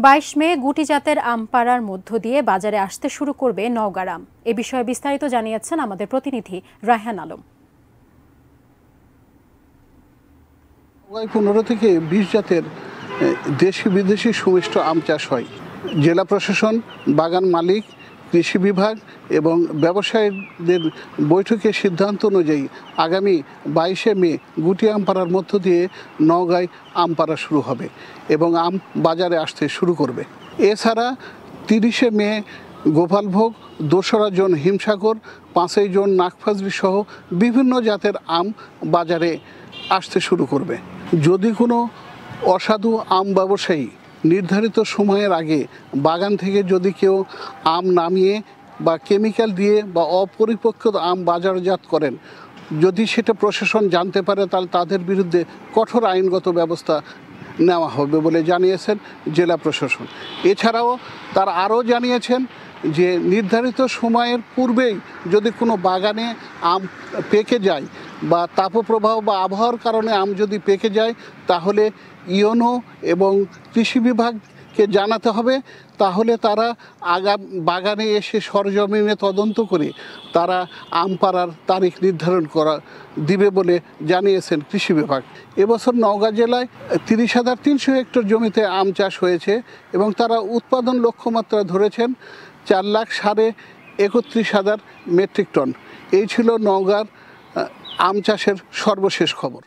২২ মে গুটি জাতের আম পাড়ার মধ্য দিয়ে বাজারে আসতে শুরু করবে নওগাঁর আম। এ বিষয়ে বিস্তারিত জানিয়েছেন আমাদের প্রতিনিধি রায়হান আলম। 15 থেকে 20 জাতের দেশি বিদেশি সুমিষ্ট আম চাষ হয়। জেলা প্রশাসন, বাগান মালিক, কৃষি বিভাগ এবং ব্যবসায়ীদের বৈঠকের সিদ্ধান্ত অনুযায়ী আগামী 22শে মে গুটি আম পাড়ার মধ্য দিয়ে নওগাঁয় আম পাড়া শুরু হবে এবং আম বাজারে আসতে শুরু করবে। এছাড়া 30শে মে গোপালভোগ, 2রা জুন হিমসাগর, 5ই জুন নাগফাজলি সহ বিভিন্ন জাতের আম বাজারে আসতে শুরু করবে। যদি কোনো অসাধু আম ব্যবসায়ী নির্ধারিত সময়ের আগে বাগান থেকে যদি কেউ আম নামিয়ে বা কেমিক্যাল দিয়ে বা অপরিপক্ক আম বাজারজাত করেন, যদি সেটা প্রশাসন জানতে পারে তাহলে তাদের বিরুদ্ধে কঠোর আইনগত ব্যবস্থা নেওয়া হবে বলে জানিয়েছেন জেলা প্রশাসন। এছাড়াও তারা আরও জানিয়েছেন যে নির্ধারিত সময়ের পূর্বেই যদি কোনো বাগানে আম পেকে যায় বা তাপপ্রবাহ বা আবহাওয়ার কারণে আম যদি পেকে যায় তাহলে ইউনো এবং কৃষি বিভাগকে জানাতে হবে। তাহলে তারা বাগানে এসে সরজমিনে তদন্ত করে তারা আম পাড়ার তারিখ নির্ধারণ দিবে বলে জানিয়েছেন কৃষি বিভাগ। এবছর নওগাঁ জেলায় 30,300 হেক্টর জমিতে আম চাষ হয়েছে এবং তারা উৎপাদন লক্ষ্যমাত্রা ধরেছেন 4,31,500 মেট্রিক টন। এই ছিল নওগাঁর আম চাষের সর্বশেষ খবর।